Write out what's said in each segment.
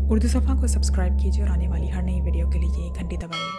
उर्दू सफ़ा को सब्सक्राइब कीजिए और आने वाली हर नई वीडियो के लिए घंटी दबाइए।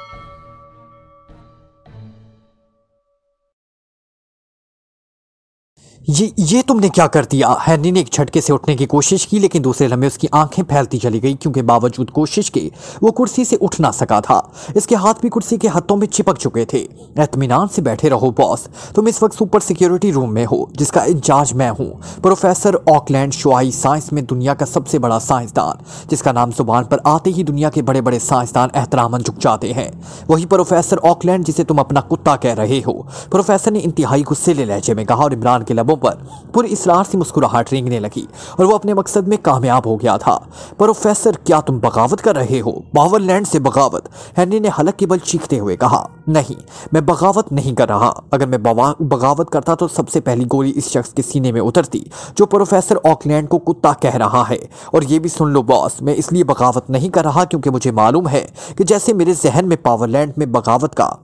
ये तुमने क्या कर दिया? हैनी ने एक झटके से उठने की कोशिश की, लेकिन दूसरे लम्हे उसकी आंखें फैलती चली गई, क्योंकि बावजूद कोशिश के वो कुर्सी से उठ ना सका था। इसके हाथ भी कुर्सी के हाथों में चिपक चुके थे। इत्मीनान से बैठे रहो बॉस, तुम इस वक्त सुपर सिक्योरिटी रूम में हो, जिसका इंचार्ज मैं हूँ, प्रोफेसर ऑकलैंड शुआई, साइंस में दुनिया का सबसे बड़ा साइंसदान, जिसका नाम जुबान पर आते ही दुनिया के बड़े बड़े साइंसदान एहतरामन झुक जाते हैं। वही प्रोफेसर ऑकलैंड जिसे तुम अपना कुत्ता कह रहे हो, प्रोफेसर ने इंतहाई गुस्सेले लहजे में कहा, और इमरान के लबों पर पूरी इसरार से मुस्कुराहट रेंगने लगी और वो अपने मकसद में कामयाब हो गया था। प्रोफेसर, क्या तुम बगावत कर रहे हो? पावरलैंड से बगावत? हैनी ने हलक के बल चीखते हुए कहा। नहीं, मैं बगावत नहीं कर रहा। अगर मैं बगावत करता तो सबसे पहली गोली इस शख्स के सीने में उतरती जो प्रोफेसर ऑकलैंड को कुत्ता कह रहा है। और ये भी सुन लो बॉस, मैं इसलिए बगावत नहीं कर रहा क्योंकि मुझे मालूम है कि जैसे मेरे जहन में पावरलैंड में बगावत का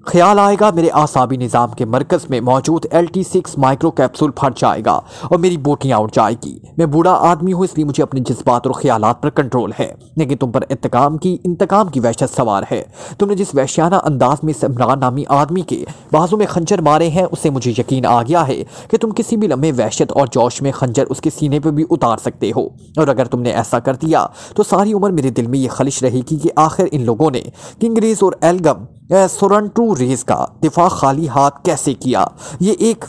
ख्याल आएगा, मेरे आसाबी निज़ाम के मरकज़ में मौजूद LT6 माइक्रो कैप्सूल फट जाएगा और मेरी बोटियाँ उड़ जाएगी। मैं बूढ़ा आदमी हूँ, इसलिए मुझे अपने जज्बात और ख्यालात पर कंट्रोल है, लेकिन तुम पर इंतकाम की वहशत सवार है। तुमने जिस वहशियाना अंदाज में इमरान नामी आदमी के बाजू में खंजर मारे हैं, उससे मुझे यकीन आ गया है कि तुम किसी भी लम्हे वहशत और जोश में खंजर उसके सीने पर भी उतार सकते हो। और अगर तुमने ऐसा कर दिया तो सारी उम्र मेरे दिल में ये खलिश रहेगी कि आखिर इन लोगों ने किंगरेज और एल्गम सोरंटू रेस का दिफा खाली हाथ कैसे किया। ये एक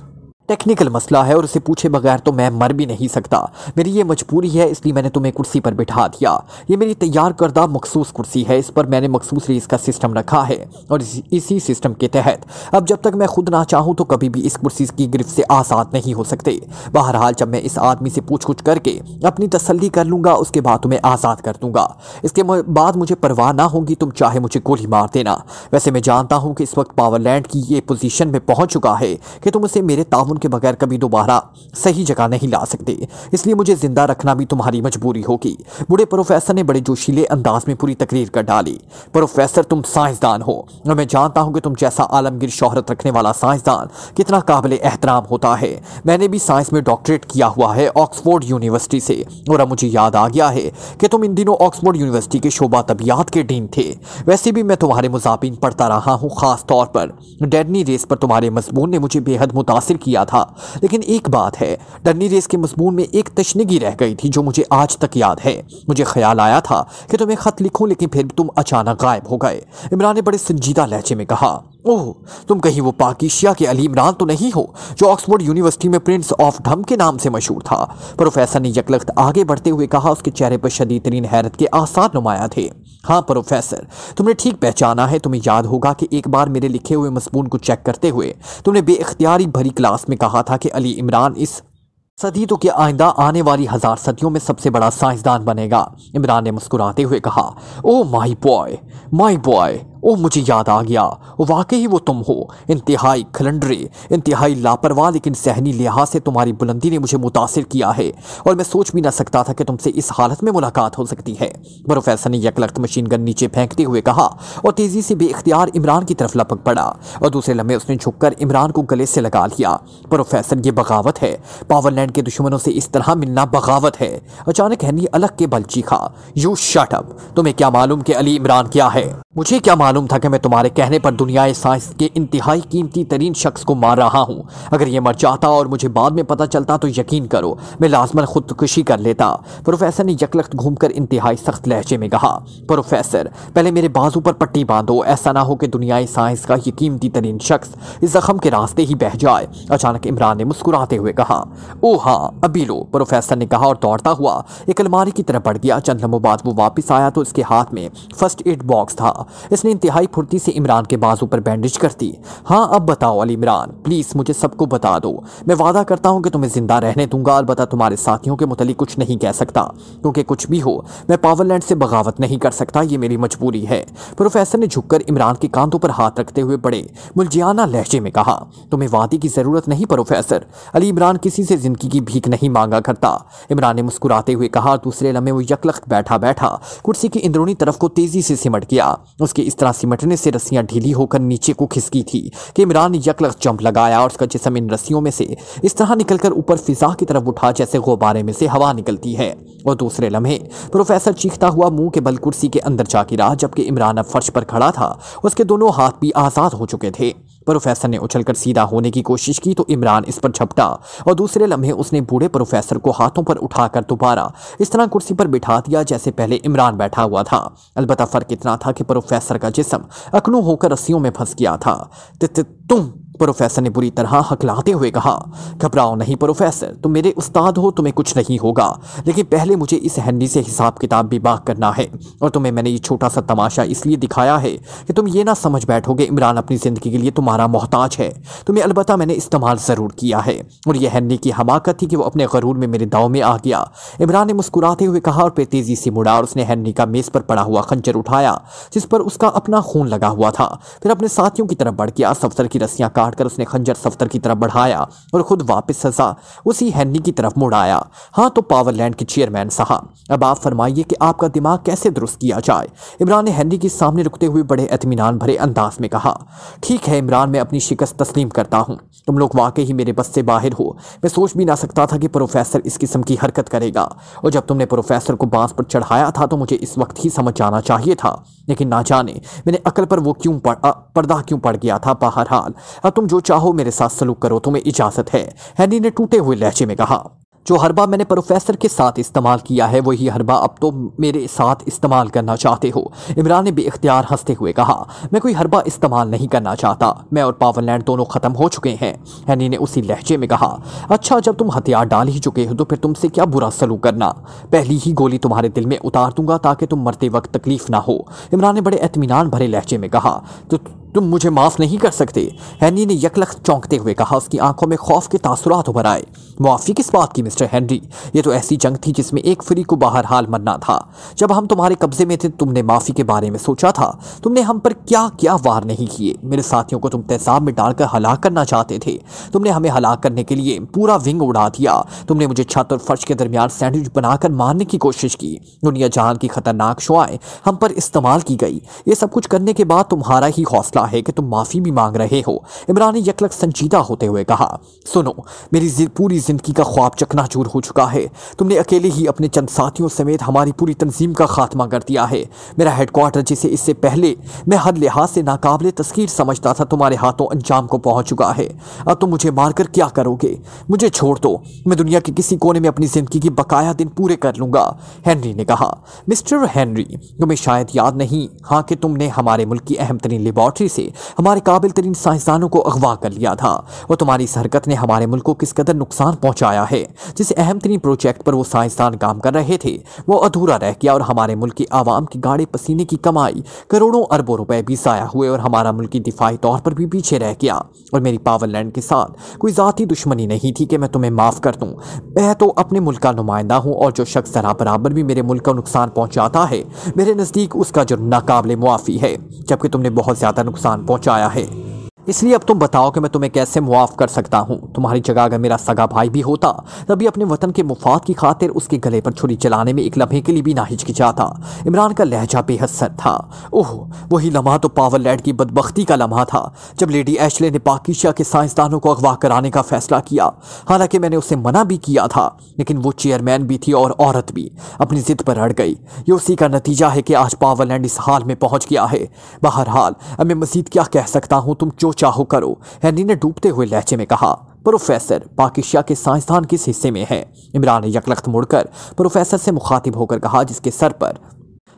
टेक्निकल मसला है और उसे पूछे बगैर तो मैं मर भी नहीं सकता। मेरी ये मजबूरी है, इसलिए मैंने तुम्हें कुर्सी पर बिठा दिया। ये मेरी तैयार करदा मखसूस कुर्सी है, इस पर मैंने मखसूस रेस का सिस्टम रखा है और इसी सिस्टम के तहत अब जब तक मैं खुद ना चाहूँ तो कभी भी इस कुर्सी की गिरफ्त से आज़ाद नहीं हो सकते। बहरहाल जब मैं इस आदमी से पूछ कुछ करके अपनी तसल्ली कर लूँगा, उसके बाद तुम्हें आज़ाद कर दूँगा। इसके बाद मुझे परवाह ना होगी, तुम चाहे मुझे गोली मार देना। वैसे मैं जानता हूँ कि इस वक्त पावरलैंड की ये पोजीशन में पहुँच चुका है कि तुम उसे मेरे ताउन के बगैर कभी दोबारा सही जगह नहीं ला सकते, इसलिए मुझे जिंदा रखना भी तुम्हारी मजबूरी होगी। बूढ़े प्रोफेसर ने बड़े जोशीले अंदाज में पूरी तकरीर कर डाली। प्रोफेसर, तुम साइंसदान हो और मैं जानता हूं कि तुम जैसा आलमगीर शोहरत रखने वाला साइंसदान कितना काबिल एहतराम होता है। मैंने भी साइंस में डॉक्टरेट किया हुआ है ऑक्सफोर्ड यूनिवर्सिटी से, और अब मुझे याद आ गया है कि तुम इन दिनों ऑक्सफोर्ड यूनिवर्सिटी के शोबा तबियात के डीन थे। वैसे भी मैं तुम्हारे मुजाबिन पढ़ता रहा हूँ, खास तौर पर डैनी रेस पर तुम्हारे मजमून ने मुझे बेहद मुतासिर किया था। लेकिन एक बात है, डर्नी रेस के मजमून में एक तशनगी रह गई थी जो मुझे आज तक याद है। मुझे ख्याल आया था कि तुम्हें खत लिखूं, लेकिन फिर तुम अचानक गायब हो गए। इमरान ने बड़े संजीदा लहजे में कहा, ओह, तुम कहीं वो पाकिशिया के अली इमरान तो नहीं हो जो ऑक्सफोर्ड यूनिवर्सिटी में प्रिंस ऑफ ढम के नाम से मशहूर था? प्रोफेसर ने यकलख्त आगे बढ़ते हुए कहा, उसके चेहरे पर शदीद तरीन हैरत के आसार नुमाया थे। हाँ प्रोफेसर, तुमने ठीक पहचाना है। तुम्हें याद होगा कि एक बार मेरे लिखे हुए मजमून को चेक करते हुए तुमने बेइख्तियारी भरी क्लास में कहा था कि अली इमरान इस सदी तो क्या आइंदा आने वाली 1000 सदियों में सबसे बड़ा साइंसदान बनेगा। इमरान ने मुस्कुराते हुए कहा, ओ माय बॉय, ओ मुझे याद आ गया, वाकई वो तुम हो। इंतहाई खलंडरे, इंतहाई लापरवाह, लेकिन सहनी लिहाज से तुम्हारी बुलंदी ने मुझे मुतासिर किया है और मैं सोच भी ना सकता था कि तुमसे इस हालत में मुलाकात हो सकती है। प्रोफेसर ने यकलख्त मशीन गन नीचे फेंकते हुए कहा और तेजी से बेइख्तियार इमरान की तरफ लपक पड़ा, और दूसरे लम्हे उसने झुककर इमरान को गले से लगा लिया। प्रोफेसर, ये बगावत है। पावरलैंड के दुश्मनों से इस तरह मिलना बगावत है। अचानक हैनी अलग के बल चीखा, यू शट अप। तुम्हें क्या मालूम कि अली इमरान क्या है? मुझे क्या मालूम था कि मैं तुम्हारे कहने पर दुनियाए साइंस के इंतहाई कीमती तरीन शख्स को मार रहा हूँ। अगर ये मर जाता और मुझे बाद में पता चलता तो यकीन करो मैं लाजमन खुदकुशी कर लेता। प्रोफेसर ने यकलख्त घूमकर इंतहाई सख्त लहजे में कहा, प्रोफेसर, पहले मेरे बाजू पर पट्टी बांधो, ऐसा ना हो कि दुनियाए साइंस का ये कीमती तरीन शख्स इस जख्म के रास्ते ही बह जाए। अचानक इमरान ने मुस्कुराते हुए कहा, ओ हाँ, अभी लो। प्रोफेसर ने कहा और दौड़ता हुआ एक अलमारी की तरफ बढ़ गया। चंद लम्हों बाद वो वापस आया तो इसके हाथ में फर्स्ट एड बॉक्स था। इसने इंतहाई फुर्ती से इमरान के बाजू पर बैंडेज कर दी। हाँ, अब बताओ अली इमरान, प्लीज मुझे सबको बता दो। मैं वादा करता हूँ कि तुम्हें जिंदा रहने दूंगा, अलबत्ता तुम्हारे साथियों के मुतालिक कुछ नहीं कह सकता, क्योंकि कुछ भी हो मैं पावरलैंड से बगावत नहीं कर सकता, ये मेरी मजबूरी है। प्रोफेसर ने झुककर इमरान के कांधों पर हाथ रखते हुए बड़े मुलजियाना लहजे में कहा, तुम्हें वादे की जरूरत नहीं प्रोफेसर। अली इमरान किसी से जिंदगी की भीख नहीं मांगा करता। इमरान ने मुस्कुराते हुए कहा। दूसरे लम्हे वो यकलख्त बैठा बैठा कुर्सी की अंदरूनी तरफ को तेजी से सिमट गया। उसके इस तरह तरह सिमटने से रस्सियां ढीली होकर नीचे को खिसकी थी कि इमरान ने यकलख्त जंप लगाया और उसका जिस्म इन रस्सियों में से इस तरह निकलकर ऊपर फिजा की तरफ उठा जैसे गुब्बारे में से हवा निकलती है। और दूसरे लम्हे प्रोफेसर चीखता हुआ मुंह के बल कुर्सी के अंदर जा गिरा, जबकि इमरान अब फर्श पर खड़ा था। उसके दोनों हाथ भी आज़ाद हो चुके थे। प्रोफेसर ने उछलकर सीधा होने की कोशिश की तो इमरान इस पर झपटा और दूसरे लम्हे उसने बूढ़े प्रोफेसर को हाथों पर उठाकर दोबारा इस तरह कुर्सी पर बिठा दिया जैसे पहले इमरान बैठा हुआ था। अलबत्ता फर्क इतना था कि प्रोफेसर का जिस्म अकड़ू होकर रस्सियों में फंस गया था। तुम, प्रोफेसर ने बुरी तरह हकलाते हुए कहा। घबराओ नहीं प्रोफेसर, तुम मेरे उस्ताद हो, तुम्हें कुछ नहीं होगा। लेकिन पहले मुझे इस हैंडी से हिसाब किताब भी बाक करना है। और तुम्हें मैंने ये छोटा सा तमाशा इसलिए दिखाया है कि तुम ये ना समझ बैठोगे इमरान अपनी ज़िंदगी के लिए तुम्हारा मोहताज है। तुम्हें अलबत्ता मैंने इस्तेमाल ज़रूर किया है। और यह हैंडी की हमाकत थी कि वो अपने गरूर में मेरे दाव में आ गया। इमरान ने मुस्कुराते हुए कहा और फिर तेज़ी से मुड़ा और उसने हैंडी का मेज़ पर पड़ा हुआ खंजर उठाया जिस पर उसका अपना खून लगा हुआ था। फिर अपने साथियों की तरफ बढ़ गया। सफ्तर की रस्सियाँ कर उसने खंजर सफ्तर की तरफ बढ़ाया और खुद वापस सजा उसी हैंडी की तरफ मुड़ आया। हाँ तो पावरलैंड के चेयरमैन साहब, अब आप फरमाइए कि आपका दिमाग कैसे दुरुस्त किया जाए। इमरान ने हैंडी के सामने रुकते हुए बड़े इत्मीनान भरे अंदाज में कहा। ठीक है इमरान, मैं अपनी शिकस्त तस्लीम करता हूँ। तुम लोग वाकई ही मेरे बस से बाहर हो। मैं सोच भी ना सकता था कि प्रोफेसर इस किस्म की हरकत करेगा। और जब तुमने प्रोफेसर को बांस पर चढ़ाया था तो मुझे इस वक्त ही समझ जाना चाहिए था। लेकिन ना जाने मैंने अकल पर वो पर्दा क्यों पड़ गया था। बहरहाल अब तुम जो चाहो मेरे साथ सलूक करो, तुम्हें इजाजत है, हैंडी ने टूटे हुए लहजे में कहा। जो हरबा मैंने प्रोफेसर के साथ इस्तेमाल किया है वही हरबा अब तो मेरे साथ इस्तेमाल करना चाहते हो। इमरान ने बेइख्तियार हंसते हुए कहा। मैं कोई हरबा इस्तेमाल नहीं करना चाहता। मैं और पावरलैंड दोनों ख़त्म हो चुके हैं, हैनी ने उसी लहजे में कहा। अच्छा, जब तुम हथियार डाल ही चुके हो तो फिर तुमसे क्या बुरा सलूक करना। पहली ही गोली तुम्हारे दिल में उतार दूंगा ताकि तुम मरते वक्त तकलीफ ना हो, इमरान ने बड़े इत्मीनान भरे लहजे में कहा। तो तुम मुझे माफ़ नहीं कर सकते, हैनी ने यकलख्त चौंकते हुए कहा। उसकी आंखों में खौफ के तासुरात उभर आए। मुआफ़ी किस बात की मिस्टर हेनरी? ये तो ऐसी जंग थी जिसमें एक फ्री को बहरहाल मरना था। जब हम तुम्हारे कब्जे में थे तुमने माफ़ी के बारे में सोचा था? तुमने हम पर क्या क्या वार नहीं किए। मेरे साथियों को तुम तेजाब में डालकर हलाक करना चाहते थे। तुमने हमें हलाक करने के लिए पूरा विंग उड़ा दिया। तुमने मुझे छत और फर्श के दरमियान सैंडविच बनाकर मारने की कोशिश की। दुनिया जहान की खतरनाक शुआएं हम पर इस्तेमाल की गई। ये सब कुछ करने के बाद तुम्हारा ही हौसला है कि तुम माफ़ी भी मांग रहे हो, इमरान ने यकलक संजीदा होते हुए कहा। सुनो, मेरी पूरी जिंदगी का ख्वाब चकनाचूर हो चुका है। तुमने अकेले ही अपने चंद साथियों समेत हमारी पूरी तंजीम का खात्मा कर दिया है। मेरा हेडक्वार्टर जिसे इससे पहले मैं हर लिहाज से नाकाबिले तस्कीर समझता था तुम्हारे हाथों अंजाम को पहुंच चुका है। अब तुम मुझे मारकर क्या करोगे? मुझे छोड़ दो, मैं दुनिया के किसी कोने में अपनी जिंदगी के बकाया दिन पूरे कर लूंगा, हेनरी ने कहा। मिस्टर हेनरी, तुम्हें शायद याद नहीं हाँ कि तुमने हमारे मुल्क की अहम तरीन लेबॉर्ट्री से हमारे काबिल तरीन साइंसदानों को अगवा कर लिया था और तुम्हारी इस हरकत ने हमारे मुल्क को किस कदर नुकसान पहुंचाया है। जिस अहम तरीन प्रोजेक्ट पर वो साइंसदान काम कर रहे थे वो अधूरा रह गया और हमारे मुल्क की आवाम की गाढ़े पसीने की कमाई करोड़ों अरबों रुपए भी ज़ाया हुए और हमारा मुल्क की दिफाई तौर पर भी पीछे रह गया। और मेरी पावरलैंड के साथ कोई ज़ाती दुश्मनी नहीं थी कि मैं तुम्हें माफ़ कर दूँ। मैं तो अपने मुल्क का नुमाइंदा हूँ और जो शख्स ज़रा बराबर भी मेरे मुल्क का नुकसान पहुँचाता है मेरे नज़दीक उसका जुर्म नाकाबिले मुआफ़ी है, जबकि तुमने बहुत ज़्यादा नुकसान पहुँचाया है। इसलिए अब तुम बताओ कि मैं तुम्हें कैसे मुआफ़ कर सकता हूँ। तुम्हारी जगह अगर मेरा सगा भाई भी होता तभी अपने वतन के मुफाद की खातिर उसके गले पर छुरी चलाने में एक लम्हे के लिए भी ना हिचकिचाता। इमरान का लहजा बेहद था। ओह, वही लम्हा तो पावरलैंड की बदबख्ती का लम्हा था जब लेडी एशले ने पाकिस्तान के साइंसदानों को अगवा कराने का फैसला किया। हालांकि मैंने उसे मना भी किया था, लेकिन वो चेयरमैन भी थी और औरत भी अपनी जिद पर अड़ गई। ये उसी का नतीजा है कि आज पावरलैंड इस हाल में पहुंच गया है। बहरहाल अब मैं मजीद क्या कह सकता हूँ, तुम जो चाहो करो, हेनरी ने डूबते हुए लहजे में कहा। प्रोफेसर, पाकिस्तान के साइंसदान किस हिस्से में है? इमरान ने यकलख्त मुड़कर प्रोफेसर से मुखातिब होकर कहा जिसके सर पर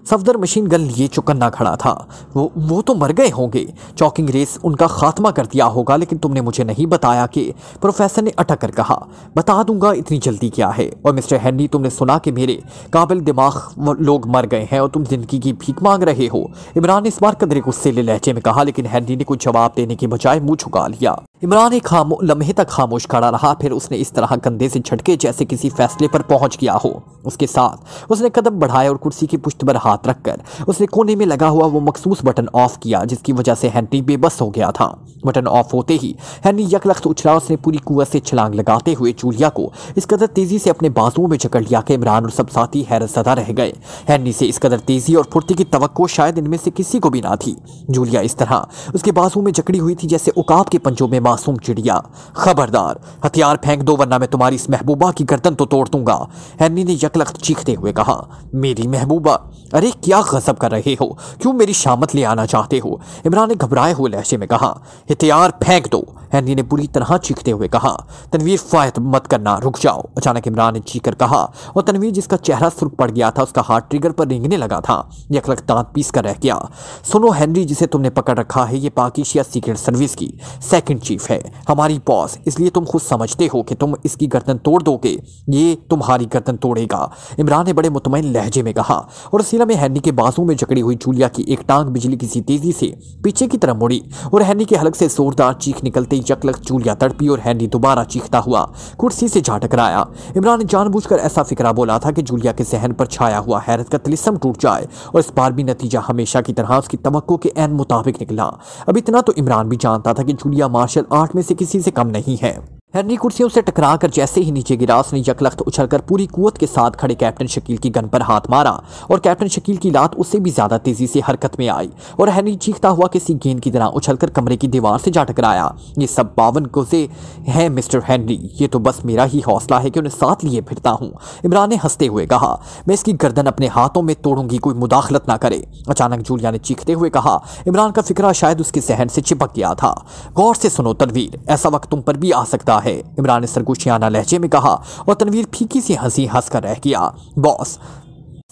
सफदर मशीन गन लिए चौकन्ना खड़ा था। वो तो मर गए होंगे, चौकिंग रेस उनका खात्मा कर दिया होगा, लेकिन तुमने मुझे नहीं बताया कि। प्रोफेसर ने अटक कर कहा। बता दूंगा, इतनी जल्दी क्या है? और मिस्टर हेनरी, तुमने सुना कि मेरे काबिल दिमाग लोग मर गए हैं और तुम जिंदगी की भीख मांग रहे हो, इमरान ने इस बार कदरे गुस्से लहजे में कहा। लेकिन हेनरी ने कुछ जवाब देने के बजाय मुंह झुका लिया। इमरान एक लम्हे तक खामोश खड़ा रहा, फिर उसने इस तरह कंधे से झटके जैसे किसी फैसले पर पहुंच गया हो। उसके साथ उसने कदम बढ़ाया और कुर्सी की पुश्त पर हाथ रखकर उसने कोने में लगा हुआ वो मखसूस बटन ऑफ किया जिसकी वजह से हेनरी बेबस हो गया था। बटन ऑफ होते ही हेनरी यकलख्त उछला। उसने पूरी कुव्वत से छलांग लगाते हुए जूलिया को इस कदर तेजी से अपने बाजुओं में जकड़ लिया कि इमरान और सब साथी हैरत ज़दा रह गए। हेनरी से इस कदर तेजी और फुर्ती की तवक्को शायद इनमें से किसी को भी ना थी। जूलिया इस तरह उसके बाजुओं में जकड़ी हुई थी जैसे उकाब के पंजों में मासूम चिड़िया। खबरदार, हथियार फेंक दो वरना मैं तुम्हारी इस महबूबा की गर्दन तो तोड़ दूंगा, हेनरी ने यकलख्त चीखते हुए कहा। मेरी महबूबा? अरे क्या गजब कर रहे हो, क्यों मेरी शामत ले आना चाहते हो? इमरान ने घबराए हुए लहजे में कहा। हथियार फेंक दो, हेनरी ने बुरी तरह चीखते हुए कहा। तनवीर फायर मत करना, रुक जाओ, अचानक इमरान ने चीखकर कहा और तनवीर जिसका चेहरा सुर्ख पड़ गया था उसका हाथ ट्रिगर पर रेंगने लगा था। यकलख्त दांत पीस कर रह गया। सुनो हेनरी, जिसे तुमने पकड़ रखा है ये पाकिस्तान सीक्रेट सर्विस की सेकंड चीफ है, हमारी बॉस, इसलिए तुम खुद समझते हो कि तुम इसकी गर्दन तोड़ दोगे, ये तुम्हारी गर्दन तोड़ेगा, इमरान ने बड़े मुतमईन लहजे में कहा। और उसी में हेनरी के बाजू में जकड़ी हुई जूलिया की एक टांग बिजली की सी तेजी से पीछे की तरफ मुड़ी और हेनरी के हलक से जोरदार चीख निकलते यकलख्त जूलिया तड़पी और हेनरी दोबारा चीखता हुआ कुर्सी से जा टकराया। इमरान ने जानबूझकर ऐसा फिक्रा बोला था कि जूलिया के जहन पर छाया हुआ हैरत का तिलिस्म टूट जाए और इस बार भी नतीजा हमेशा की तरह उसकी तवक्को के ऐन मुताबिक निकला। अब इतना तो इमरान भी जानता था कि जूलिया मार्शल आर्ट में से किसी से कम नहीं है। हेनरी कुर्सियों से टकरा कर जैसे ही नीचे गिरा उसने यकलख्त उछलकर पूरी कुव्वत के साथ खड़े कैप्टन शकील की गन पर हाथ मारा और कैप्टन शकील की लात उससे भी ज्यादा तेजी से हरकत में आई और हेनरी चीखता हुआ किसी गेंद की तरह उछलकर कमरे की दीवार से जा टकराया। ये सब 52 कोसे हैं मिस्टर हेनरी, ये तो बस मेरा ही हौसला है कि उन्हें साथ लिए फिरता हूँ, इमरान ने हंसते हुए कहा। मैं इसकी गर्दन अपने हाथों में तोड़ूंगी, कोई मुदाखलत ना करे, अचानक जूलिया ने चीखते हुए कहा। इमरान का फिक्रा शायद उसके जहन से चिपक गया था। गौर से सुनो तनवीर, ऐसा वक्त तुम पर भी आ सकता है, इमरान ने सरगोशियाना लहजे में कहा और तनवीर फीकी सी हंसी हंसकर रह गया। बॉस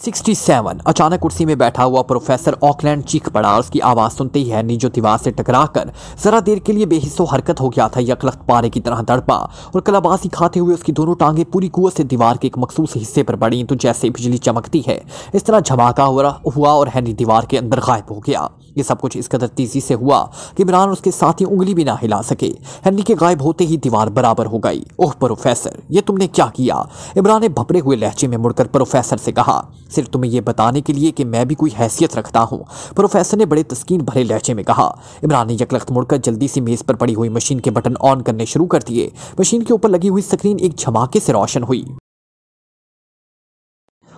67 अचानक कुर्सी में बैठा हुआ प्रोफेसर ऑकलैंड चीख पड़ा। उसकी आवाज सुनते ही हेनरी जो दीवार से टकराकर जरा देर के लिए बेहिस्सो हरकत हो गया था यकलख्त पारे की तरह तड़पा और कलाबाजी खाते हुए उसकी दोनों टांगे पूरी कुव्वत से दीवार के एक मखसूस हिस्से पर पड़ी तो जैसे बिजली चमकती है इस तरह झमाका हुआ और हेनरी दीवार के अंदर गायब हो गया। ये सब कुछ इस कदर तेजी से हुआ कि इमरान और उसके साथी उंगली भी ना हिला सके। हेनरी के गायब होते ही दीवार बराबर हो गई। ओह प्रोफेसर, ये तुमने क्या किया? इमरान ने भपरे हुए लहजे में मुड़कर प्रोफेसर से कहा। सिर्फ तुम्हें यह बताने के लिए कि मैं भी कोई हैसियत रखता हूं, प्रोफेसर ने बड़े तस्कीन भरे लहजे में कहा। इमरान ने यकलख्त मुड़कर जल्दी से मेज पर पड़ी हुई मशीन के बटन ऑन करने शुरू कर दिए। मशीन के ऊपर लगी हुई स्क्रीन एक झमाके से रोशन हुई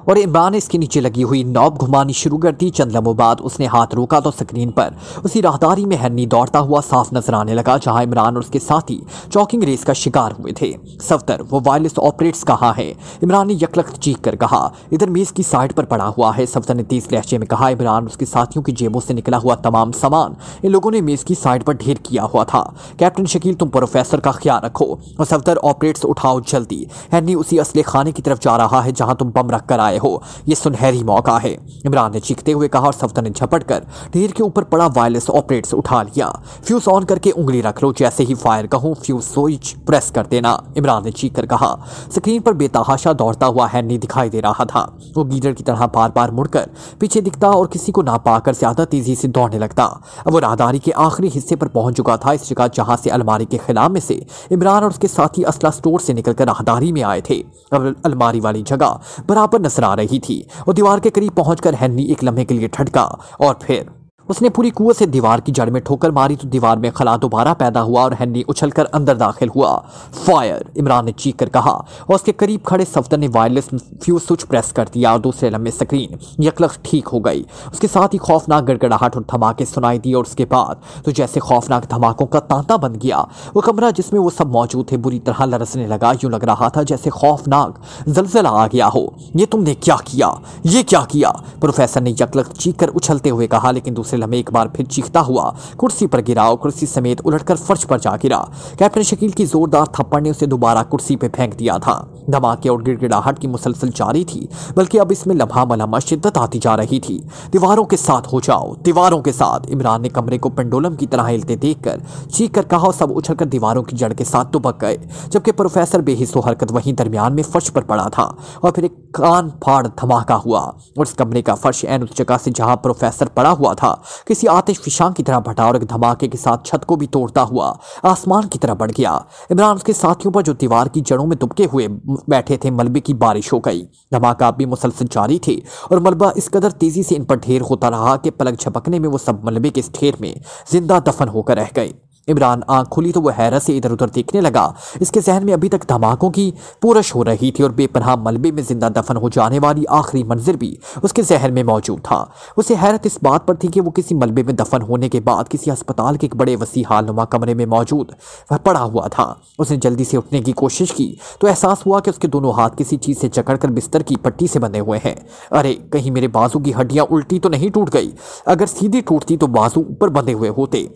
और इमरान ने इसके नीचे लगी हुई नॉब घुमानी शुरू कर दी। चंद लम्हों बाद उसने हाथ रोका तो स्क्रीन पर उसी राहदारी में हेनरी दौड़ता हुआ साफ नजर आने लगा जहां इमरान और उसके साथी चौकिंग रेस का शिकार हुए थे। सफ्तर, वो वायरलेस ऑपरेट्स कहाँ है? इमरान ने यकलख्त चीख कर कहा। इधर मेज की साइड पर पड़ा हुआ है, सफ्तर ने तेज लहजे में कहा। इमरान उसके साथियों की जेबों से निकला हुआ तमाम सामान इन लोगों ने मेज की साइड पर ढेर किया हुआ था। कैप्टन शकील, तुम प्रोफेसर का ख्याल रखो और सफ्तर ऑपरेट्स उठाओ जल्दी। हेनरी उसी असले खाने की तरफ जा रहा है जहां तुम बम रख कर आए हो, ये सुनहरी मौका है, इमरान ने चीखते हुए कहा और सफ्तर ने झपट कर ढेर के ऊपर पड़ा वायरलेस ऑपरेट्स उठा लिया। फ्यूज ऑन करके उंगली रख लो, जैसे ही फायर कहूं फ्यूज स्विच प्रेस कर देना, इमरान ने चीख कर कहा। स्क्रीन पर बेतहाशा दौड़ता हुआ हेनरी दिखाई दे रहा था। वो गीदड़ की तरह बार बार मुड़कर पीछे दिखता और किसी को ना पाकर ज्यादा तेजी से दौड़ने लगता। अब वो राहदारी के आखिरी हिस्से पर पहुंच चुका था, इस जगह जहां से अलमारी के खिलाफ में से इमरान और उसके साथी असला स्टोर से निकलकर राहदारी में आए थे। अब अलमारी वाली जगह बराबर नजर आ रही थी और दीवार के करीब पहुंचकर हेनरी एक लम्हे के लिए ठटका और फिर उसने पूरी कुव्वत से दीवार की जड़ में ठोकर मारी तो दीवार में खला दोबारा पैदा हुआ और हेनरी उछलकर अंदर दाखिल हुआ। फायर, इमरान ने चीख कर कहा और उसके करीब खड़े सफ्तर ने वायरलेस फ्यूज स्विच प्रेस कर दिया और दूसरे लम्हे स्क्रीन यकलख्त ठीक हो गई। उसके साथ ही खौफनाक गड़गड़ाहट और धमाके सुनाई दिए और उसके बाद तो जैसे खौफनाक धमाकों का तांता बन गया। वो कमरा जिसमें वो सब मौजूद थे बुरी तरह लरसने लगा। यूं लग रहा था जैसे खौफनाक जलजला आ गया हो। ये तुमने क्या किया? ये क्या किया? प्रोफेसर ने यकलख्त चीख कर उछलते हुए कहा, लेकिन दूसरे लम्हे एक बार फिर चीखता हुआ कुर्सी पर गिरा और कुर्सी समेत उलटकर फर्श पर जा गिरा। कैप्टन शकील की जोरदार थप्पड़ ने उसे दोबारा कुर्सी पर फेंक दिया था। धमाके और गिड़गिड़ाहट की मुसलसल जारी थी, बल्कि अब इसमें लम्हा मलम्हा शिद्दत आती जा रही थी। दीवारों के साथ हो जाओ, दीवारों के साथ, इमरान ने कमरे को पेंडुलम की तरह हिलते देखकर चीख कर कहा और सब उछलकर दीवारों की जड़ के साथ दुबक गए, जबकि प्रोफेसर बेहिस्सो हरकत वहीं दरमियान में फर्श पर पड़ा था। और फिर एक कान फाड़ धमाका हुआ और इस कमरे का फर्श ऐन उस जगह से जहां प्रोफेसर पड़ा हुआ था किसी आतिशफिशां की तरह फटा और एक धमाके के साथ छत को भी तोड़ता हुआ आसमान की तरफ बढ़ गया। इमरान उसके साथियों पर जो दीवार की जड़ों में दुबके हुए बैठे थे मलबे की बारिश हो गई। धमाका अब भी मुसलसल जारी थी और मलबा इस कदर तेजी से इन पर ढेर होता रहा कि पलक झपकने में वो सब मलबे के इस ढेर में जिंदा दफन होकर रह गए। इमरान आंख खुली तो वह हैरत से इधर उधर देखने लगा। इसके जहन में अभी तक धमाकों की पूरश हो रही थी और बेपनाह मलबे में जिंदा दफन हो जाने वाली आखिरी मंजिर भी उसके जहन में मौजूद था। उसे हैरत इस बात पर थी कि वो किसी मलबे में दफन होने के बाद किसी अस्पताल के एक बड़े वसी हालनुमा कमरे में मौजूद वह पड़ा हुआ था। उसने जल्दी से उठने की कोशिश की तो एहसास हुआ कि उसके दोनों हाथ किसी चीज से जकड़कर बिस्तर की पट्टी से बंधे हुए हैं। अरे, कहीं मेरे बाजू की हड्डियां उल्टी तो नहीं टूट गई? अगर सीधी टूटती तो बाजू ऊपर बंधे हुए होते।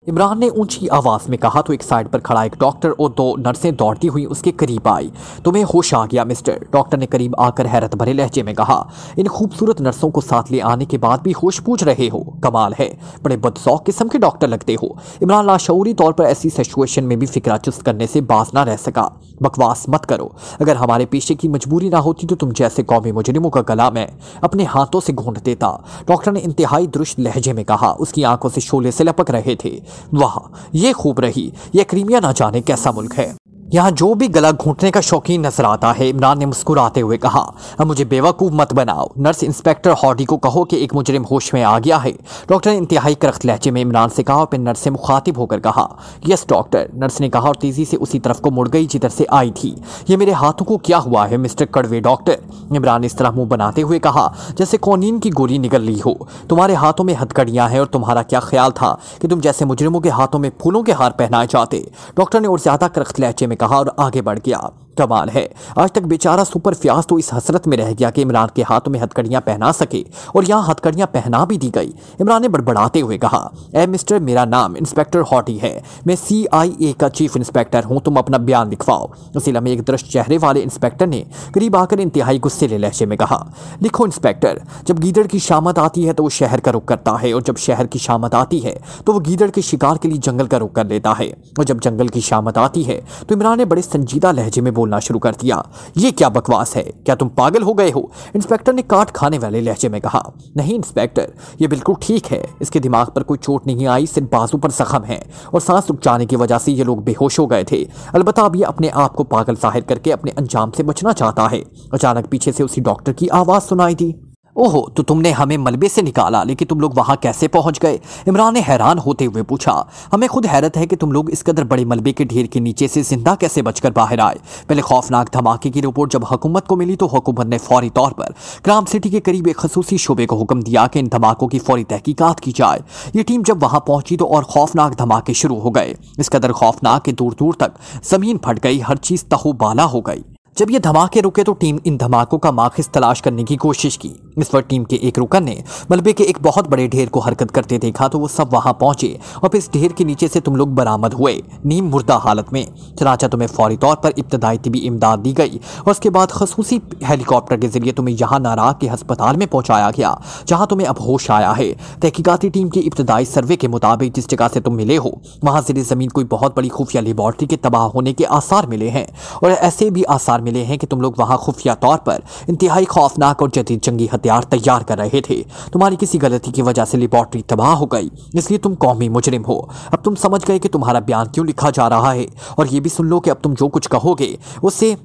इमरान ने ऊंची आवाज में कहा तो एक साइड पर खड़ा एक डॉक्टर और दो नर्सें दौड़ती हुई उसके करीब आई। तुम्हें होश आ गया मिस्टर? डॉक्टर ने करीब आकर हैरत भरे लहजे में कहा। इन खूबसूरत नर्सों को साथ ले आने के बाद भी होश पूछ रहे हो? कमाल है, बड़े बदसौक किस्म के डॉक्टर लगते हो। इमरान लाशऊरी तौर पर ऐसी सिचुएशन में भी फिक्रा चुस्त करने से बाज ना रह सका। बकवास मत करो, अगर हमारे पेशे की मजबूरी ना होती तो तुम जैसे कौमी मुजरिमों का गला मैं अपने हाथों से घूंट देता। डॉक्टर ने इंतहाई दुरुस्त लहजे में कहा। उसकी आंखों से शोले से लपक रहे थे। वाह, ये खूब रही, ये क्रीमिया ना जाने कैसा मुल्क है, यहाँ जो भी गला घूंटने का शौकीन नजर आता है। इमरान ने मुस्कुराते हुए कहा। अब मुझे बेवकूफ़ मत बनाओ। नर्स इंस्पेक्टर हॉडी को कहो कि एक मुजरिम होश में आ गया है। डॉक्टर ने इंतहाई करख्त लहजे में इमरान से कहा और फिर नर्स से मुखातिब होकर कहा। यस डॉक्टर, नर्स ने कहा और तेजी से उसी तरफ को मुड़ गई जिधर से आई थी। ये मेरे हाथों को क्या हुआ है मिस्टर कड़वे डॉक्टर? इमरान ने इस तरह मुंह बनाते हुए कहा जैसे कौनीन की गोली निकल ली हो। तुम्हारे हाथों में हथकड़ियां हैं और तुम्हारा क्या ख्याल था कि तुम जैसे मुजरिमों के हाथों में फूलों के हार पहनाए जाते? डॉक्टर ने और ज्यादा करख्त लहजे में कहा और आगे बढ़ गया। कमाल है, आज तक बेचारा सुपर फ्याज तो इस हसरत में रह गया कि इमरान के हाथों में हथकड़ियां पहना सके और यहाँ हथकड़ियां पहना भी दी गई। इमरान ने बड़बड़ाते हुए कहा। ए मिस्टर, मेरा नाम इंस्पेक्टर हॉटी है। मैं CIA का चीफ इंस्पेक्टर हूँ। तुम अपना बयान लिखवाओ। उसी लम्हे एक दृष्ट चेहरे वाले इंस्पेक्टर ने करीब आकर इंतहाई गुस्सेले लहजे में कहा। लिखो इंस्पेक्टर, जब गीदड़ की शामत आती है तो वो शहर का रुख करता है और जब शहर की शामत आती है तो वो गीदड़ के शिकार के लिए जंगल का रुख कर लेता है और जब जंगल की शामत आती है तो इमरान ने बड़े संजीदा लहजे में बोलना शुरू कर दिया। ये क्या बकवास है? क्या तुम पागल हो गए हो? इंस्पेक्टर ने काट खाने वाले लहजे में कहा। नहीं इंस्पेक्टर, ये बिल्कुल ठीक है। इसके दिमाग पर कोई चोट नहीं आई, सिर्फ बाजू पर जख्म है और सांस रुक जाने की वजह से ये लोग बेहोश हो गए थे। अलबत्ता अब ये अपने आप को पागल जाहिर करके अपने अंजाम से बचना चाहता है। अचानक पीछे से उसी डॉक्टर की आवाज सुनाई दी। ओहो, तो तुमने हमें मलबे से निकाला, लेकिन तुम लोग वहां कैसे पहुंच गए? इमरान ने हैरान होते हुए पूछा। हमें खुद हैरत है कि तुम लोग इस कदर बड़े मलबे के ढेर के नीचे से जिंदा कैसे बचकर बाहर आए। पहले खौफनाक धमाके की रिपोर्ट जब हुकूमत को मिली तो हुकूमत ने फौरी तौर पर क्राइम सिटी के करीब एक खसूसी शोबे को हुक्म दिया कि इन धमाकों की फौरी तहकीकात की जाए। ये टीम जब वहां पहुंची तो और खौफनाक धमाके शुरू हो गए। इस कदर खौफनाक कि दूर दूर तक जमीन फट गई, हर चीज तहूबाला हो गई। जब ये धमाके रुके तो टीम इन धमाकों का माखिज तलाश करने की कोशिश की। इस पर टीम के एक रुकन ने मलबे के एक बहुत बड़े ढेर को हरकत करते देखा तो वो सब वहां पहुंचे और फिर इस ढेर के नीचे से तुम लोग बरामद हुए, नीम मुर्दा हालत में। चनाचा तुम्हें फौरी तौर पर इब्तदाई तिबी इमदाद दी गई और उसके बाद खसूसी हेलीकॉप्टर के जरिए तुम्हें यहाँ नाराग के अस्पताल में पहुंचाया गया, जहाँ तुम्हें अब होश आया है। तहकीकाती टीम की इब्तदाई सर्वे के मुताबिक जिस जगह से तुम मिले हो वहाँ ज़ेरे ज़मीन कोई बहुत बड़ी खुफिया लेबॉर्ट्री के तबाह होने के आसार मिले हैं और ऐसे भी आसार मिले हैं कि तुम लोग वहां खुफिया तौर पर इंतहाई खौफनाक और जदीद जंगी हथियार तैयार कर रहे थे। तुम्हारी किसी गलती की वजह से लेबॉर्ट्री तबाह हो गई, इसलिए तुम कौमी मुजरिम हो। अब तुम समझ गए कि तुम्हारा बयान क्यों लिखा जा रहा है और ये भी सुन लो कि अब तुम जो कुछ कहोगे उससे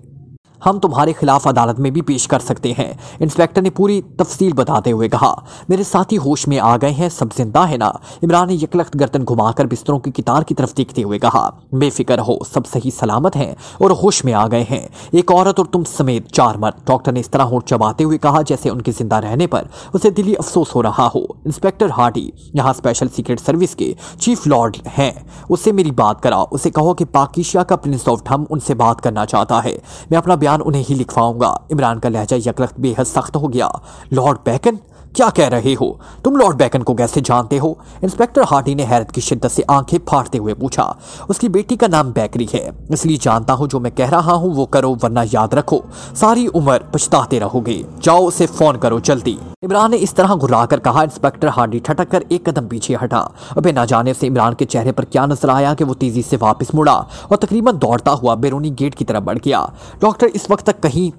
हम तुम्हारे खिलाफ अदालत में भी पेश कर सकते हैं। इंस्पेक्टर ने पूरी तफसील बताते हुए कहा। मेरे साथी होश में आ गए हैं, सब जिंदा है ना? इमरान ने यकलख्त गर्दन घुमाकर बिस्तरों की कितार की तरफ देखते हुए कहा। बेफिक्र हो, सब सही सलामत हैं और होश में आ गए हैं, एक औरत और तुम समेत 4 मर्द। डॉक्टर ने इस तरह होठ चबाते हुए कहा जैसे उनके जिंदा रहने पर उसे दिली अफसोस हो रहा हो। इंस्पेक्टर हार्डी यहाँ स्पेशल सीक्रेट सर्विस के चीफ लॉर्ड हैं, उससे मेरी बात कराओ। उसे कहो कि पाकिस्तान का प्रिंस ऑफ ढम उनसे बात करना चाहता है। मैं अपना बयान उन्हें ही लिखवाऊंगा। इमरान का लहजा यकलख्त बेहद सख्त हो गया। लॉर्ड बैकन, क्या कह रहे हो? तुम लॉर्ड बैकन को कैसे जानते हो? इंस्पेक्टर हार्डी ने हैरत की शिद्दत से आंखें फाड़ते हुए पूछा। उसकी बेटी का नाम बैकरी है, इसलिए जानता हूं जो मैं कह रहा हूं वो करो, वरना याद रखो सारी उम्र पछताते रहोगे। जाओ उसे फोन करो जल्दी। इमरान ने इस तरह घुराकर कहा। इंस्पेक्टर हार्डी ठटक कर एक कदम पीछे हटा। अबे ना जाने से इमरान के चेहरे पर क्या नजर आया कि वो तेजी से वापस मुड़ा और तकरीबन दौड़ता हुआ बैरूनी गेट की तरफ बढ़ गया। डॉक्टर इस वक्त तक कहीं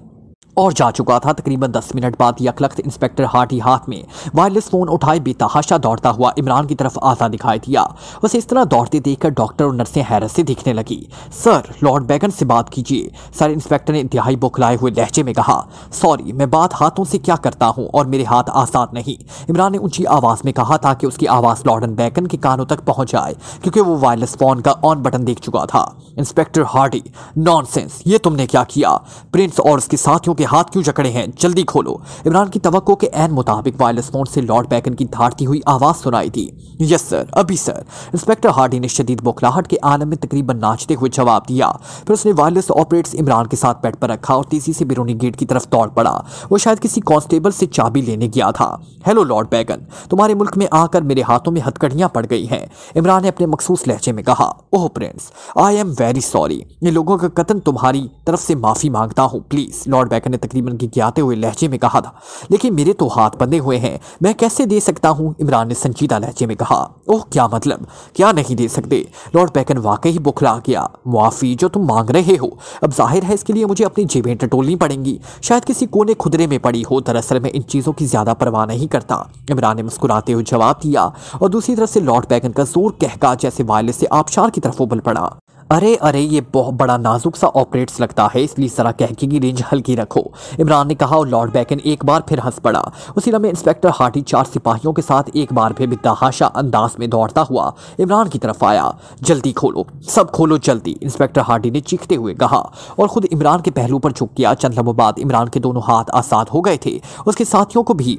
और जा चुका था। तकरीबन 10 मिनट बाद यकलख्त इंस्पेक्टर हार्डी हाथ में वायरलेस फोन उठाए बेतहाशा दौड़ता हुआ इमरान की तरफ आता दिखाई दिया। उसे इस तरह दौड़ते देखकर डॉक्टर और नर्सें हैरत से देखने लगी। सर, लॉर्ड बैगन से बात कीजिए। सर, इंस्पेक्टर ने इंतहाई बौखलाए हुए लहजे में कहा। सॉरी, मैं बात हाथों से क्या करता हूं और मेरे हाथ आजाद नहीं, इमरान ने ऊंची आवाज में कहा ताकि उसकी आवाज लॉर्ड बैगन के कानों तक पहुंच जाए, क्योंकि वो वायरलेस फोन का ऑन बटन देख चुका था। इंस्पेक्टर हार्डी, नॉनसेंस, ये तुमने क्या किया? प्रिंस और उसके साथियों के हाथ क्यों जकड़े हैं? जल्दी खोलो। इमरान की तवक्को के ऐन मुताबिक वायरलेस फोन से लॉर्ड बैगन की धाड़ती हुई आवाज सुनाई दी। यस सर, अभी सर। इंस्पेक्टर हार्डी ने शदीद बौखलाहट के आलम में तकरीबन नाचते हुए जवाब दिया। फिर उसने वायरलेस ऑपरेट्स इमरान के साथ बेड पर रखा और तेजी से बैरूनी गेट की तरफ दौड़ पड़ा। वो शायद किसी कांस्टेबल से चाबी लेने गया था। हेलो लॉर्ड बैगन, तुम्हारे मुल्क में आकर मेरे हाथों में हथकड़ियां पड़ गई हैं, इमरान ने अपने मखसूस लहजे में कहा। Oh prince, I am very sorry. ये लोगों का कतन तुम्हारी तरफ से माफी मांगता हूँ, प्लीज, लॉर्ड बैगन ने तकरीबन गिड़गिड़ाते हुए लहजे में कहा था। लेकिन मेरे तो हाथ बंधे हुए हैं, मैं कैसे दे सकता हूँ, इमरान ने संजीदा लहजे में कहा। ओह क्या मतलब, क्या नहीं दे सकते? लॉर्ड बैगन वाकई ही बुखला गया। मुआफी जो तुम मांग रहे हो, अब जाहिर है इसके लिए मुझे अपनी जेबें टटोलनी पड़ेंगी, शायद किसी कोने खुदरे में पड़ी हो। दरअसल मैं इन चीजों की ज्यादा परवाह नहीं करता, इमरान ने मुस्कुराते हुए जवाब दिया। और दूसरी तरफ से लॉर्ड बैगन का जोर कहका जैसे वायरलेस से आबशार की तरफ उबल पड़ा। अरे अरे, ये बहुत बड़ा नाजुक सा ऑपरेट्स लगता है, इसलिए जरा कहके की रेंज हल्की रखो, इमरान ने कहा। और लॉर्ड बैगन एक बार फिर हंस पड़ा। उसी लम्हे इंस्पेक्टर हार्डी 4 सिपाहियों के साथ एक बार फिर बेतहाशा अंदाज में दौड़ता हुआ इमरान की तरफ आया। जल्दी खोलो, सब खोलो जल्दी, इंस्पेक्टर हार्डी ने चीखते हुए कहा और खुद इमरान के पहलू पर झुक गया। चंद लम्हों बाद इमरान के दोनों हाथ आजाद हो गए थे, उसके साथियों को भी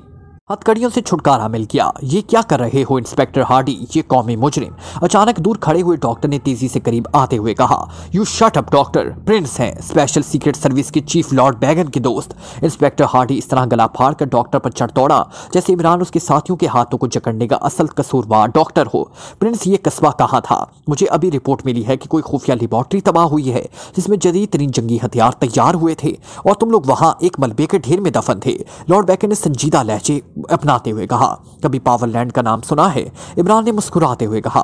हथकड़ियों से छुटकारा मिल गया। ये क्या कर रहे हो इंस्पेक्टर हार्डी, ये कौमी मुजरिम, अचानक दूर खड़े हुए डॉक्टर ने तेजी से करीब आते हुए कहा। You shut up doctor, Prince हैं, स्पेशल सीक्रेट सर्विस के चीफ लॉर्ड बैगन के दोस्त। इंस्पेक्टर हार्डी इस तरह गला फाड़ कर डॉक्टर पर चढ़ दौड़ा जैसे इमरान उसके साथियों के हाथों को जकड़ने का असल कसूरवार डॉक्टर हो। प्रिंस, ये कस्बा कहाँ था? मुझे अभी रिपोर्ट मिली है कि कोई खुफिया लेबॉर्ट्री तबाह हुई है जिसमें जदीद तरीन जंगी हथियार तैयार हुए थे और तुम लोग वहां एक मलबे के ढेर में दफन थे, लॉर्ड बैगन ने संजीदा लहजे अपनाते हुए कहा। कभी पावरलैंड का नाम सुना है? इमरान ने मुस्कुराते हुए कहा।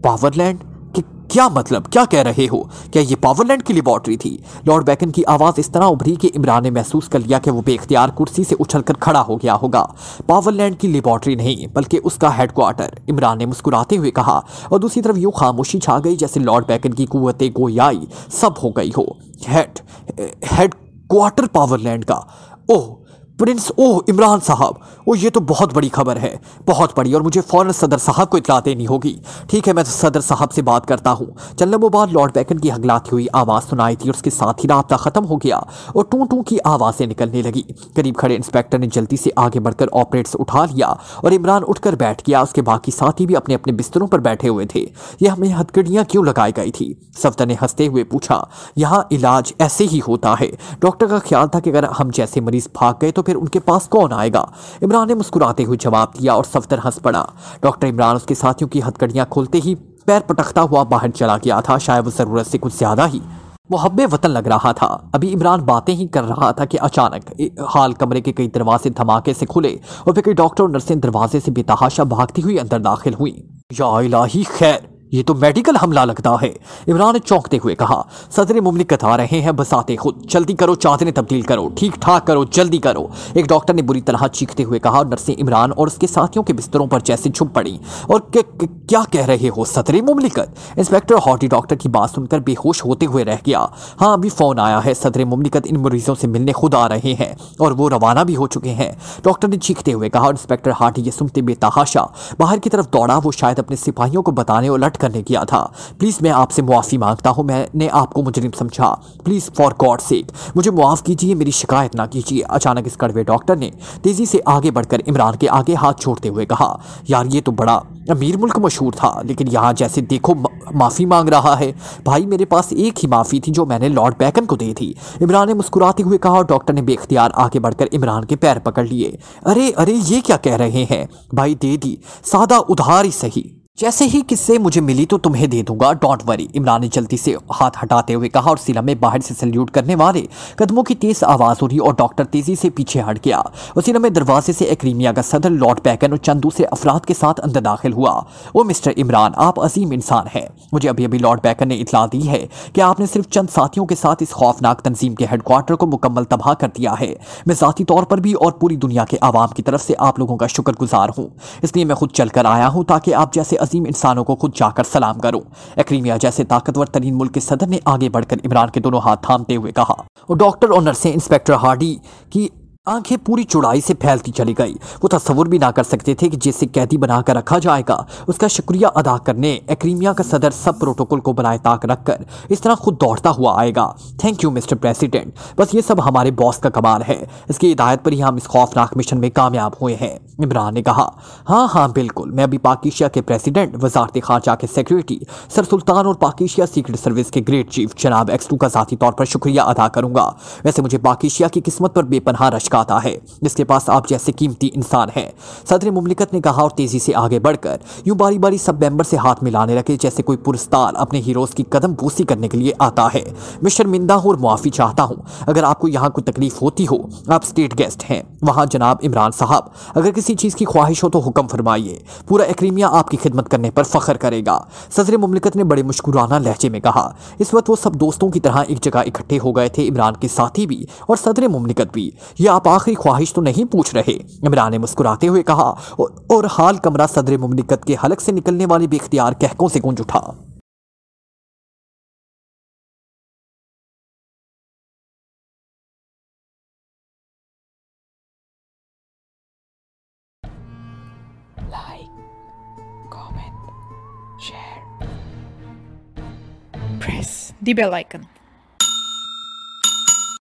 पावरलैंड? क्या मतलब, क्या कह रहे हो? क्या ये पावरलैंड की लेबॉर्ट्री थी? लॉर्ड बैगन की आवाज इस तरह उभरी कि इमरान ने महसूस कर लिया कि वो बेख्तियार कुर्सी से उछलकर खड़ा हो गया होगा। पावरलैंड की लेबॉर्ट्री नहीं, बल्कि उसका हेडक्वार्टर, इमरान ने मुस्कुराते हुए कहा। और दूसरी तरफ यूं खामोशी छा गई जैसे लॉर्ड बैगन की कुव्वते गोयाई सब हो गई हो। हेडक्वार्टर पावरलैंड का? ओह प्रिंस, ओह इमरान साहब, ओह ये तो बहुत बड़ी खबर है, बहुत बड़ी, और मुझे फौरन सदर साहब को इतला देनी होगी। ठीक है, मैं सदर साहब से बात करता हूँ। चंद लम्हों बाद लॉर्ड बैगन की हगलाती हुई आवाज़ सुनाई थी और उसके साथ ही राब्ता खत्म हो गया और टू टू की आवाज़ें निकलने लगी। करीब खड़े इंस्पेक्टर ने जल्दी से आगे बढ़कर ऑपरेट्स उठा लिया और इमरान उठकर बैठ गया। उसके बाकी साथी भी अपने अपने बिस्तरों पर बैठे हुए थे। यह हमें हथकड़ियाँ क्यों लगाई गई थी? सफ्दर ने हंसते हुए पूछा। यहाँ इलाज ऐसे ही होता है। डॉक्टर का ख्याल था कि अगर हम जैसे मरीज भाग गए तो फिर उनके पास कौन आएगा, इमरान ने मुस्कुराते हुए जवाब दिया। और सफ्दर हंस पड़ा। डॉक्टर इमरान उसके साथियों की हथकड़ियां खोलते ही पैर पटकता हुआ बाहर चला गया था। शायद वो जरूरत से कुछ ज्यादा ही मुहब्बे वतन लग रहा था। अभी इमरान बातें ही कर रहा था कि अचानक हाल कमरे के कई दरवाजे धमाके से खुले और फिर कई डॉक्टर और नर्सें दरवाजे से बेतहाशा भागती हुई अंदर दाखिल हुई। या इलाही खैर, ये तो मेडिकल हमला लगता है, इमरान ने चौंकते हुए कहा। सदर मुमलिकत आ रहे हैं, बसाते खुद, जल्दी करो, चादरें तब्दील करो, ठीक ठाक करो, जल्दी करो, एक डॉक्टर ने बुरी तरह चीखते हुए कहा। और नर्सें इमरान और उसके साथियों के बिस्तरों पर जैसे छुप पड़ी। और क्या कह रहे हो, सदर मुमलिकत? इंस्पेक्टर हार्डी डॉक्टर की बात सुनकर बेहोश होते हुए रह गया। हाँ, अभी फोन आया है, सदर मुमलिकत इन मरीजों से मिलने खुद आ रहे हैं और वो रवाना भी हो चुके हैं, डॉक्टर ने चीखते हुए कहा। इंस्पेक्टर हार्डी ये सुनते बेतहाशा बाहर की तरफ दौड़ा। वो शायद अपने सिपाहियों को बताने और लट करने गया था। प्लीज मैं आपसे मुआफी मांगता हूं, मैंने आपको मुजरिम समझा, प्लीज फॉर गॉड सेक मुझे मुआफ कीजिए, मेरी शिकायत ना कीजिए। अचानक इस कड़वे डॉक्टर ने तेजी से आगे बढ़कर इमरान के आगे हाथ छोड़ते हुए कहा। यार ये तो बड़ा अमीर मुल्क मशहूर था, लेकिन यहाँ जैसे देखो माफी मांग रहा है। भाई मेरे पास एक ही माफी थी जो मैंने लॉर्ड बैगन को दी थी, इमरान ने मुस्कुराते हुए कहा। और डॉक्टर ने बेख्तियार आगे बढ़कर इमरान के पैर पकड़ लिए। अरे अरे, ये क्या कह रहे हैं भाई, दे दी, सादा उधार ही सही। जैसे ही किससे मुझे मिली तो तुम्हें दे दूंगा, डोंट वरी, इमरान ने जल्दी से हाथ हटाते हुए कहा और सीला में बाहर से सल्यूट करने वाले कदमों की तेज आवाज हो रही और डॉक्टर तेजी से पीछे हट गया। उसी में दरवाजे से एक्रीमिया का सदर लॉर्ड बैकन और चंद दूसरे अफराद के साथ अंदर दाखिल हुआ। ओ मिस्टर इमरान, आप अजीम इंसान हैं। मुझे अभी अभी लॉर्ड बैकन ने इतला दी है कि आपने सिर्फ चंद साथियों के साथ इस खौफनाक तंजीम के हेडक्वार्टर को मुकम्मल तबाह कर दिया है। मैं जाती तौर पर भी और पूरी दुनिया के आवाम की तरफ से आप लोगों का शुक्रगुजार हूँ। इसलिए मैं खुद चलकर आया हूँ ताकि आप जैसे अजीम इंसानों को खुद जाकर सलाम करूं। एक्रीमिया जैसे ताकतवर तरीन मुल्क के सदर ने आगे बढ़कर इमरान के दोनों हाथ थामते हुए कहा और डॉक्टर और नर्सें इंस्पेक्टर हार्डी की आंखें पूरी चौड़ाई से फैलती चली गई। वो तस्वुर भी ना कर सकते थे कि जिसे कैदी बनाकर रखा जाएगा उसका शुक्रिया अदा करने एक्रीमिया का सदर सब प्रोटोकॉल को बनाए ताक रखकर इस तरह खुद दौड़ता हुआ आएगा। थैंक यू मिस्टर प्रेसिडेंट, बस ये सब हमारे बॉस का कमाल है। इसकी हिदायत पर ही हम इस खौफनाक मिशन में कामयाब हुए हैं। इमरान ने कहा, हाँ हाँ बिल्कुल, मैं अभी पाकिस्तान के प्रेसिडेंट, वजारत खारजा के सेक्रेटरी सर सुल्तान और पाकिस्तान सीक्रेट सर्विस के ग्रेट चीफ जनाब एक्स2 का ज़ाती तौर पर शुक्रिया अदा करूंगा। वैसे मुझे पाकिस्तान की किस्मत पर बेपनाह रश्क आता है जिसके पास आप जैसे कीमती इंसान हैं। सदर मुमलिकत ने कहा और तेजी से आगे बढ़कर यूं बारी बारी सब मेंबर से हाथ मिलाने लगे जैसे कोई पुरस्कार अपने हीरोज की कदम बूसी करने के लिए आता है। मैं शर्मिंदा हूं और मुआफी चाहता हूं। अगर आपको यहाँ कोई तकलीफ होती हो, आप स्टेट गेस्ट हैं वहां जनाब इमरान साहब, अगर किसी चीज की ख्वाहिश हो तो हुक्म फरमाइए। पूरा एक्रीमिया आपकी खिदमत करने पर फख्र करेगा। सदर मुमलिकत ने बड़े मुस्कुराना लहजे में कहा। इस वक्त वो सब दोस्तों की तरह एक जगह इकट्ठे हो गए थे, इमरान के साथी भी और सदर मुमलिकत भी। ये आप आखिरी ख्वाहिश तो नहीं पूछ रहे? इमरान ने मुस्कुराते हुए कहा और हाल कमरा सदर मुमलिकत के हलक से निकलने वाली बेख्तियार कहकों से गूंज उठा। Like, comment, share, press the bell icon.